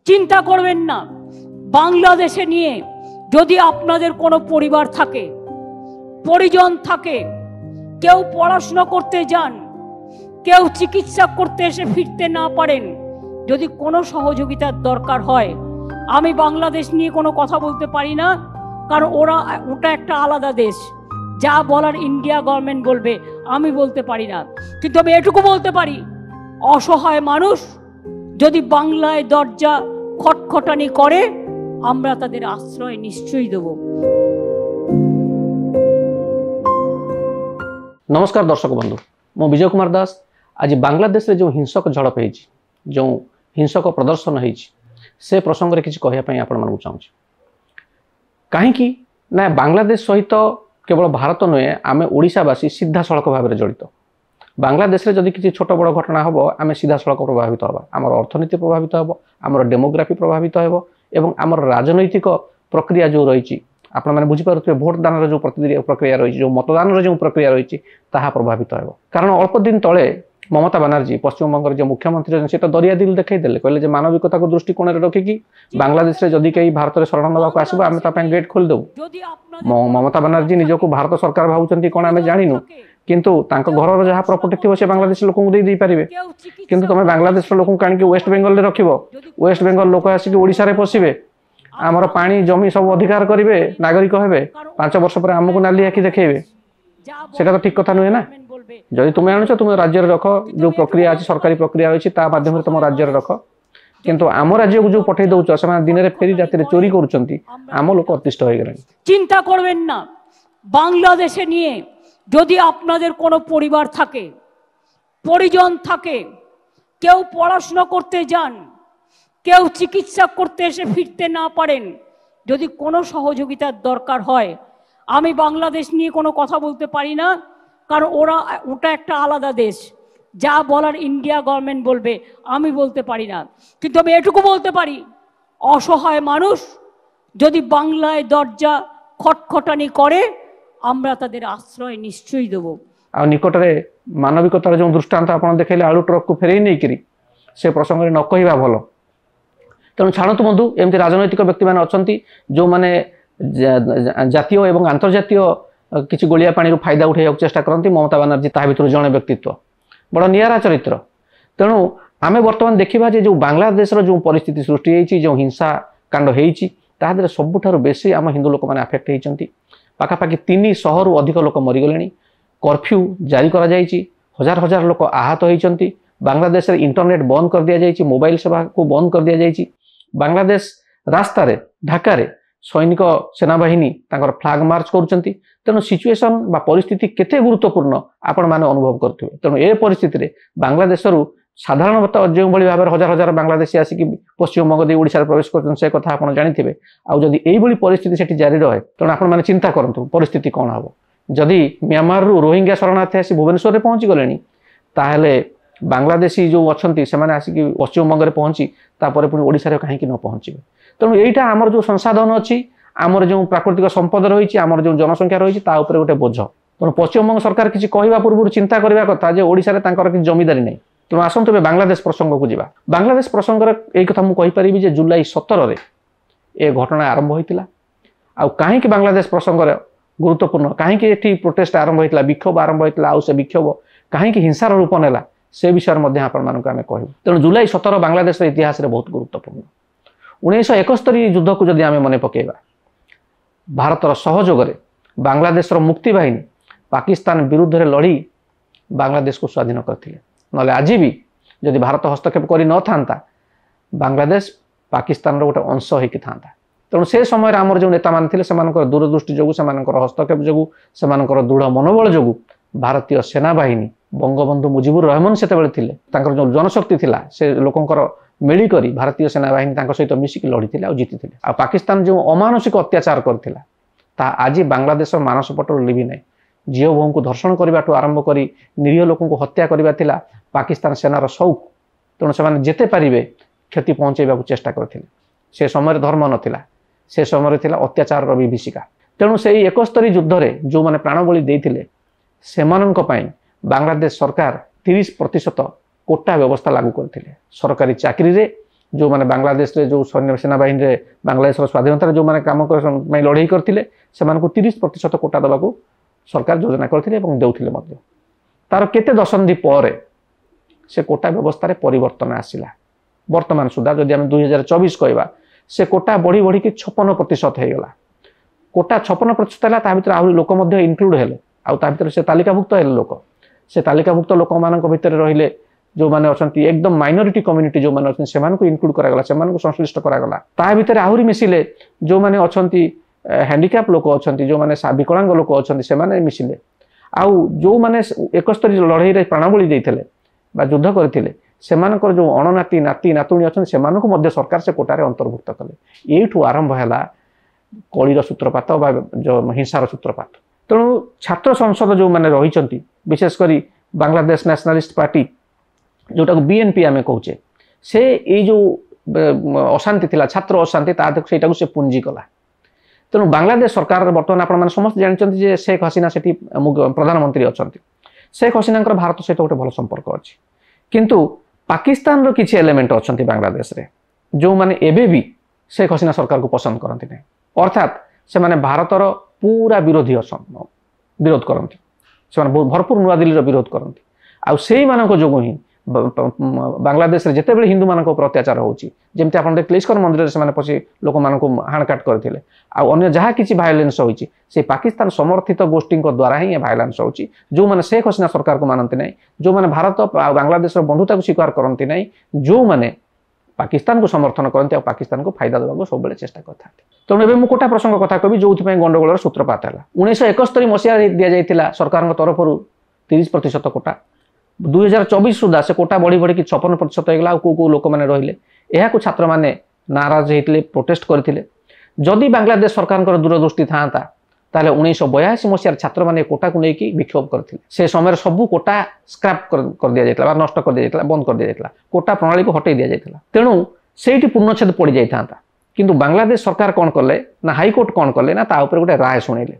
চিন্তা করবেন না। বাংলাদেশে নিয়ে যদি আপনাদের কোনো পরিবার থাকে, পরিজন থাকে, কেউ পড়াশোনা করতে যান, কেউ চিকিৎসা করতে এসে ফিরতে না পারেন, যদি কোনো সহযোগিতার দরকার হয়, আমি বাংলাদেশ নিয়ে কোনো কথা বলতে পারি না, কারণ ওটা একটা আলাদা দেশ। যা বলার ইন্ডিয়া গভর্নমেন্ট বলবে, আমি বলতে পারি না। কিন্তু আমি এটুকু বলতে পারি, অসহায় মানুষ যদি বাংলায় দরজা খটখটানি করে, আমরা তাদের আশ্রয় নিশ্চয়ই দেব। नमस्कार दर्शक बंधु, मु विजय कुमार दास। आज बांग्लादेश रे जो हिंसक झड़प है, जो हिंसक प्रदर्शन है, से प्रसंग रे किछि कहया पई आपण मानकु चाहूँ। कहीं ना बांग्लादेश सहित केवल भारत नुहे, आम ओडिशावासी सीधा सड़क भाव में जड़ित। बांग्लादेश रे जदि किछि छोट बड़ घटना हम, आम सीधा सड़क प्रभावित हवा, आमर अर्थनीति प्रभावित हो, आमर डेमोग्राफी प्रभावित हो, एवं आमर राजनैतिक प्रक्रिया जो रही, आपण मैंने बुझीपारे भोट दान जो प्रक्रिया रही, जो मतदान जो प्रक्रिया रही, ताहा प्रभावित हो। कारण अल्प दिन तले ममता बनर्जी पश्चिम बंगर जो मुख्यमंत्री से तो दरिया दिल देखईदे, कहले मानविकता को दृष्टिकोण रखिकी बांग्लादेश रे जदि कहीं भारत में शरण नाक आसो, आम गेट खोलीदेव। ममता बनर्जी निजक भारत सरकार भावुंट कौन आम जानू, किंतु घर जहाँ प्रॉपर्टी थी से बांग्लादेश लोक दे पारे, किंतु तुम बांग्लादेश लोक कहीं वेस्ट बेंगल रख, वेस्ट बेंगल लोक आसिक ओडिशा रे पशिबे, आमर पानी जमी सब अधिकार करेंगे, नागरिक हे, 5 वर्ष पर आमको नाली आखि देखेबे, सेटा तो ठीक कथा नुहे ना। जदि तुम आनुच तुम राज्य रख, जो प्रक्रिया अच्छी सरकारी प्रक्रिया अच्छी माध्यम तुम राज्य रख, किंतु आम राज्य को जो पठे दौच से दिन में फेरी राति चोरी करम लोक अतिष्ठ हो गए। चिंता करबेन ना। बांग्लादेशे निये यदि आपनादेर कोनो परिवार थाके, परिजन थाके, केउ पढ़ाशोना करते जान, केउ चिकित्सा करते एसे फिरते ना पारेन, यदि कोनो सहयोगितार दरकार हय, आमी बांग्लादेश निये कोनो कथा बोलते पारी ना, कारण ওটা একটা আলাদা দেশ। যা বলার ইন্ডিয়া গভর্নমেন্ট বলবে, আমি বলতে পারি না। কিন্তু আমি এটুকু বলতে পারি, অসহায় মানুষ যদি বাংলায় দরজা খটখটানি করে, আমরা তাদের আশ্রয় নিশ্চয়ই দেব। আর নিকটরে মানবিকতার যে দৃষ্টান্ত আপনার দেখাইলে আলু ট্রক को फेरई नहीं करी, से प्रसंग न कहवा भल। तेणु छाणतु बंधु, एमती राजनैतिक व्यक्ति मैंने अच्छा जो मैंने जातीय एवं अंतर्जातीय किसी गोलिया पानी फायदा उठे चेष्टा करती। ममता बनर्जी ता भर जड़े व्यक्तित्व बड़ निरा चरित्र। तेणु आम बर्तमान देखा जो बांग्लादेश जो परिस्थिति सृष्टि होती, जो हिंसा कांड होती, सबुठ बेसी आम हिंदू लोक मैंने आफेक्ट होती। पाखापाखि 300 रु अधिक लोक मरीगले। कर्फ्यू जारी कर हजार हजार लोक आहत होती। बांग्लादेश रे इंटरनेट बंद कर दि जाए, मोबाइल सेवा को बंद कर दि जाए। बांग्लादेश रास्ता ढाका सैनिक सेनाबाहिनी फ्लाग मार्च करुँच। तेणु सिचुएशन बा परिस्थिति केते गुरुत्वपूर्ण आपण माने अनुभव करथिबे। तेणु ए परिस्थिति रे बांग्लादेश रु साधारणतः जो भली भाव हजार हजार बांग्लादेशी आसिक पश्चिम बंग दे ओडिशा प्रवेश करछन, से कथा आपण जानिथिबे। आ जदि एई भली परिस्थिति सेठी जारी रहे, तेणु आपण माने चिंता करंतु परिस्थिति कोन हबो। जदि म्यांमार रु रोहिंग्या शरणार्थी आसी भुवनेश्वर रे पहुंची गलेनी, ताहेले बांग्लादेशी जो अछंती से माने आसिक पश्चिम बंग रे पहुंची तापर पुनी ओडिशा रे काहे कि न पहुंचीबे। तेणु एइटा हमर जो संसाधन अछि, आमर जो प्राकृतिक संपद रही, आमर जो जनसंख्या रही, गोटे बोझ। तेणु पश्चिमबंग सरकार किसी कहवा पूर्व चिंता करने कथा जे ओडिशा रे तांकर किसी जमीदारी नहीं। तेणु आसतु बांग्लादेश प्रसंग को जावा। बांग्लादेश प्रसंग एक कथा मुझे कहीपरि जे जुलाई 17 रे ए घटना आरंभ होता। आ कहीं बांग्लादेश प्रसंग गुरुत्वपूर्ण, कहीं प्रोटेस्ट आरंभ होता, विक्षोभ आरंभ होता, आउ से विक्षोभ कहीं हिंसार रूप नेला, से विषय में आम कहूँ। तेणु जुलाई 17 बांग्लादेश इतिहास में बहुत गुरुत्वपूर्ण। 1971 युद्ध को जदि आम मन पकेबा, भारतर सहयोग बांग्लादेश मुक्ति बाहिनी पाकिस्तान विरुद्ध रे लड़ी बांग्लादेश को स्वाधीन करते। ना आज भी जदि भारत हस्तक्षेप कर न था, बांग्लादेश पाकिस्तान गोटे अंश होकी था। तेणु से समय आमर जो नेता मान थे, दूरदृष्टि जो हस्तक्षेप जो दृढ़ मनोबल जो भारतीय सेनाबाहिनी बंगबंधु मुजिबुर रहमान से जो जनशक्ति थिला, से लोकंकर मिलिकरी भारतीय सेनाबाहिनी सहित मिसिक लड़ी और जीती थे। आ पाकिस्तान जो अमानसिक अत्याचार करता, आज बांग्लादेश मानस पटर लिभि ना। झील बोहू को धर्षण करने आरंभ कर निरीह लोक हत्या करवा पाकिस्तान सेनार शौक। तेणु से जेते पारे क्षति पहुँचेबा चेष्टा करते। से समय धर्म नाला, से समय था अत्याचार विभीषिका। तेणु से 71 युद्ध में जो मैंने प्राणबली देते, से बांग्लादेश सरकार 30% कोटा व्यवस्था लागू करते। सरकारी चाकरी रे जो मैंने बांग्लादेश रे जो सैन्य सेनाबाहिनी रे बांग्लादेश स्वाधीनता जो मैंने काम लड़ाई करते से 30% कोटा देवा सरकार योजना करते देउथिले मध्य तार केते दशंधि पर से कोटा व्यवस्था रे परिवर्तन आसिला वर्तमान सुधा जदि आम 2024 कहवा से कोटा बढ़ी बढ़ी कि 56% होगा कोटा 56% है ता भर आहरी लोक इनक्लूड हेले आउ ता भर से तालिकाभुक्त हेले लोक से तालिकाभुक्त लोक मान भर रहिले जो मैंने अच्छा एकदम माइनॉरिटी कम्युनिटी जो मैंने अच्छे से इनक्लूड करागला से संश्लिष्ट करागला ता भर आहरी मिसिले जो मैंने अच्छा हैंडिकैप लोक अच्छा जो मैंने विकलांग लोक अच्छा से मिसिले आउ जो मैंने 71 लड़ाई प्राणबली देते युद्ध करते से जो अणनाती नाती नातुणी अच्छा से सरकार से कोटार अंतर्भुक्त कले यू आरंभ है कलीर सूत्रपात जो हिंसार सूत्रपात तेणु छात्र संसद जो मैंने रही विशेषकर बांग्लादेश नेशनलिस्ट पार्टी जोटा बीएनपी आम कहे से ये जो अशांति थिला छात्र अशांति से से पुंजी कला तेणु बांग्लादेश सरकार बर्तमान आप समस्त जानते शेख हसीना से प्रधानमंत्री अच्छा शेख हसीना भारत सहित गोटे भल संपर्क अच्छी किंतु पाकिस्तान किसी एलिमेंट अच्छा बांग्लादेश रे जो मैंने एबे भी शेख हसीना सरकार को पसंद करती नहीं अर्थात से माने भारतर पूरा विरोधी विरोध करती से भरपूर नुआ दिल्ली विरोध करती आउ से जो ही बांग्लादेश रे जिते बड़े हिंदू मान अत्याचार होची जेमती आप देखते इस्कन मंदिर से पशि लोक मान हाणकाट करते अन्य जहाँ किसी भायोलेंस होची से पाकिस्तान समर्थित गोष्ठी द्वारा ही भायोलेंस होची जो मैंने शेख हसीना सरकार को मानते नहीं जो मैंने भारत बांग्लादेश बंधुता को स्वीकार करती नहीं जो मैंने पाकिस्तान को समर्थन करते पाकिस्तान को फायदा देवा सब चेष्टा करते तेणु एवं कोटा प्रसंग कथा कवि जो गंडगोल सूत्रपात है 1971 मसीह दि जाता सरकार तरफ 30% कोटा 2024 सुधा से कोटा बढ़ी बढ़ी कि 56% होगा कौ लोक मैंने रहिले यह छात्र मैंने नाराज होते प्रोटेस्ट करते जदि बांग्लादेश सरकार दूरदृष्टि था ताले 1982 मसीह छात्र मैंने कोटा को लेकिन विक्षोभ करते से समय सबू कोटा स्क्रैप कर दि जाता नष्ट कर दि जाता बंद कर दि जाता कोटा प्रणाली को हटई दि जाता तेणु से पूर्णछेद पड़ जाता किंतु बांग्लादेश सरकार कौन कले ना हाईकोर्ट कौन कले ना ताऊपर गोटे राय शुणेले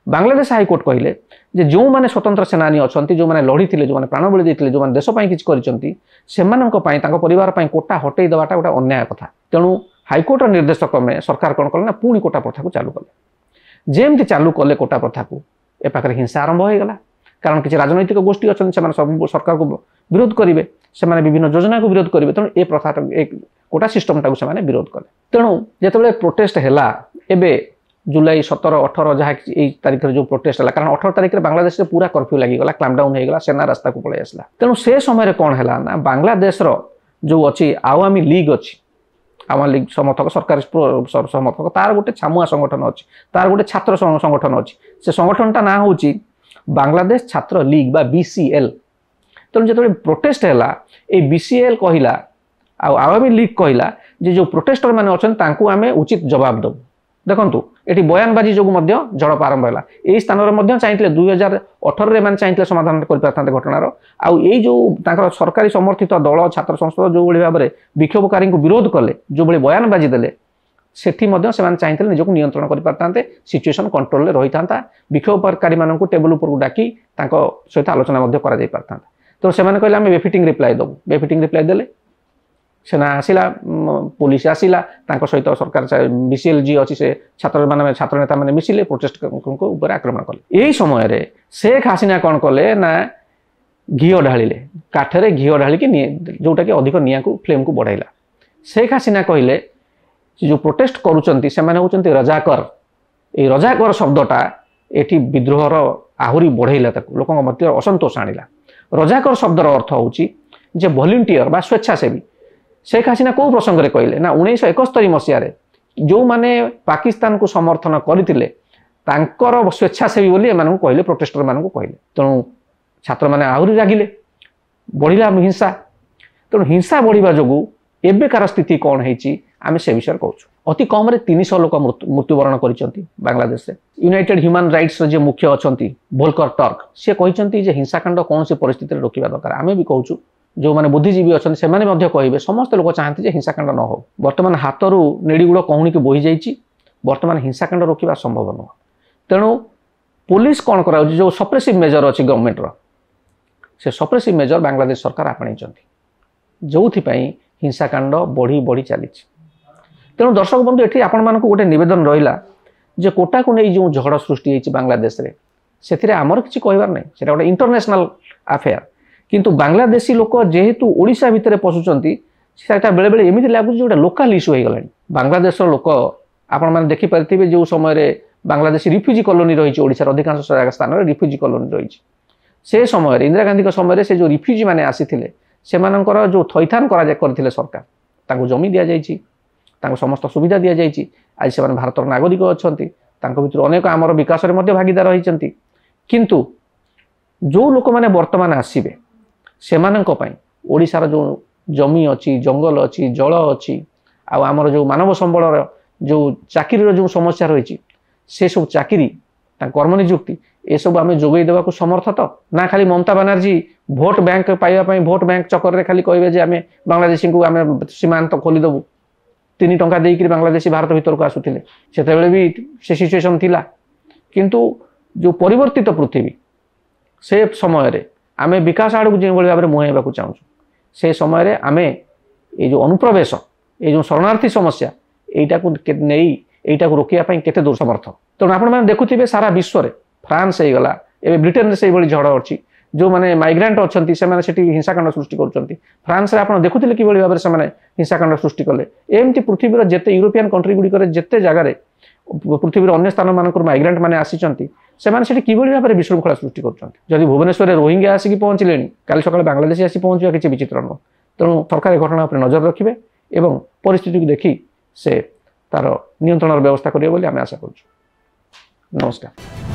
बांग्लादेश हाईकोर्ट कहले जे जो माने स्वतंत्र सेनानी अच्छा जो मैंने लड़ी जो मैंने प्राणबली देते जो मैंने देश कर परिवार कोटा हटई देवाटा गोटे अन्याय कथा तेणु हाईकोर्ट निर्देश क्रमे सरकार कौन कले ना पुणी कोटा प्रथा को चालू कले जेमती चालू कले कोटा प्रथा को ए पाखे हिंसा आरंभ हो गला कारण किसी राजनैतिक गोष्ठी अच्छा सब सरकार को विरोध करेंगे से विभिन्न योजना को विरोध करेंगे तेणु ए प्रथा कोटा सिस्टम टाक से विरोध कले तेणु जिते प्रोटेस्ट है जुलाई 17-18 जहाँ तारीख जो प्रोटेस्ट है कारण 18 तारीख में बांग्लादेश पूरा कर्फ्यू लगिगला क्लैम्पडाउन होगा सेना रास्ता को पलि आसला तेणु से समय कौन है ना बांग्लादेश जो अच्छी आवामी लीग अच्छी आवामी लीग समर्थक सरकार समर्थक तार गोटे छामुआ संगठन अच्छी तार गोटे छात्र संगठन अच्छी से संगठनटा ना हूँ बांग्लादेश छात्र लीग बा BCL तेणु जो प्रोटेस्ट है ये BCL कहला आवामी लीग कहला जो प्रोटेस्टर मैंने अच्छा आम उचित जवाब दबू देखु ये बयानबाजी जो झड़प आरंभ है यही स्थान में चाहिए 2018 में चाहिए समाधान कर घटनार आई जो सरकारी समर्थित दल छात्र संसद जो भाव में विक्षोभकारी को विरोध कले जो भाई बयानबाजी देले से चाहिए निजक नियंत्रण कर सिचुएसन कंट्रोल रही था विक्षोभकारी मानक टेबल उपर डाकी सहित आलोचना कर तो से कहले आम बेफिटिंग रिप्लाई दबू बेफिटिंग रिप्लाई देले सेना आसला पुलिस आसला सहित सरकार BCL जी अच्छी से छात्र नेता मैंने मिसिले प्रोटेस्ट ऊपर आक्रमण कले यही समय शेख हसीना कौन कले ना घी ढालिले काठरे घी ढालिक जोटा कि अधिक निया को फ्लेम को बढ़ाइला शेख हसीना कहले जो प्रोटेस्ट करुँच से रजाकर ये रजाकर शब्दटा ये विद्रोहर आहरी बढ़ाइला लोक मध्य असंतोष आणिला रजाकर शब्दर अर्थ होची जे वॉलंटियर बा स्वेच्छासेवी शेख हसीना कौ प्रसंग में कहले ना 1971 मसीह जो माने पाकिस्तान को समर्थन करते स्वेच्छासेवी बोली एम कहले प्रोटेस्टर मान कहले तेणु छात्र मैंने आहरी रागिले बढ़िला हिंसा तेणु हिंसा बढ़िया जो एबेकार स्थिति कौन होती आम से विषय कहूँ अति कम 300 लोक मृत्युवरण कर बांग्लादेश से यूनाइटेड ह्यूमन राइट्स जो मुख्य अच्छा वोल्कर टर्क सी कहते हिंसाकांड कौन सी परिस्थिति रोकवा दरकार आम भी कहूँ जो मैंने बुद्धिजीवी अच्छा से कहे समस्त लोग चाहते हिंसाकांड न हो बर्तमान हाथर नेड़ीगुड़ कहूणी की बोही जाइए बर्तमान हिंसाकांड रोकवा संभव नुह तेणु पुलिस कौन करा जो सप्रेसिव मेजर अच्छी गवर्नमेंट से सप्रेसिव मेजर बांग्लादेश सरकार आपणी जो हिंसाकांड बढ़ी बढ़ी चली। तेणु दर्शक बंधु ये आपण मानक गोटे नवेदन रहा जे कोटा को नहीं जो झड़ सृष्टि होती बांग्लादेश रे से आमर किसी कहबार नहीं, से गोटे इंटरनेशनल अफेयर। किंतु बांग्लादेशी लोक जेहेतु ओडिशा भितर पशुंट से बेले बेले एमती लगुच गोटे लोकाल इश्यू हो गला। बांग्लादेश लोक आपण मैंने देखिपारे जो समय बांग्लादेशी रिफ्यूजी कॉलोनी रही ओडिशार अधिकांश स्थान में रिफ्यूजी कॉलोनी रही से समय इंदिरा गांधी समय से जो रिफ्यूजी मैंने आसीथिले सेमानंकर जो थैथान करथिले सरकार तांको जमी दिया जायछि, तांको समस्त सुविधा दिया जायछि। आज से भारत नागरिक अछंती, तांको भितर अनेक आमर विकास रे मध्य भागीदार रहिसंती। किंतु जो लोक माने वर्तमान आसीबे सेमानंक पई ओडिशार जो जमी अच्छी, जंगल अच्छी, जल अच्छी, आमर जो मानव संबल जो चाकरी जो समस्या रही से सब चाकरी कर्म निजुक्ति ये सब आम जोगई देवा समर्थ तो ना खाली ममता बनर्जी भोट बैंक पाइबा भोट बैंक चक्कर में खाली कहे जे आम बांग्लादेशी को आम सीमांत खोलीदेवु 3 टंका देकर बांग्लादेशी भारत भीतर को आसुले से भी से सिचुएसन थिला। किंतु जो परिवर्तित पृथ्वी से समय आम विकास आड़ को जो भाव में मुहाइबा चाहूँ से समय आम ये जो अनुप्रवेश ये जो शरणार्थी समस्या यहीटा को नहीं यहीटा को रोकने केते दूर समर्थ। तेणु आपण मैंने देखुथिबे सारा विश्व में फ्रांस हो गला एवं ब्रिटेन से भाई झड़ अच्छी जो मैंने माइग्रांट अच्छा से हिंसाकांड सृष्टि कर फ्रांस में आप देखुले कि भाव में हिंसाकांड सृष्टि कले। एमती पृथ्वीर जिते यूरोपियन कंट्री गुड़िक जिते जगार पृथ्वीर अन्य स्थान मानक माइग्रांट मैंने आसी से भाव में विशृंखला सृष्टि कर भुवनेश्वर रोहिंग्या आसिक पहुँचले काली सकाल बांग्लादेशी आसी पहुँचा किसी विचित्र नुह। तेणु सरकार घटना पर नजर रखिए एवं परिस्थिति को देखी से तार नियंत्रण व्यवस्था करेंगे आशा करूँ। नमस्कार।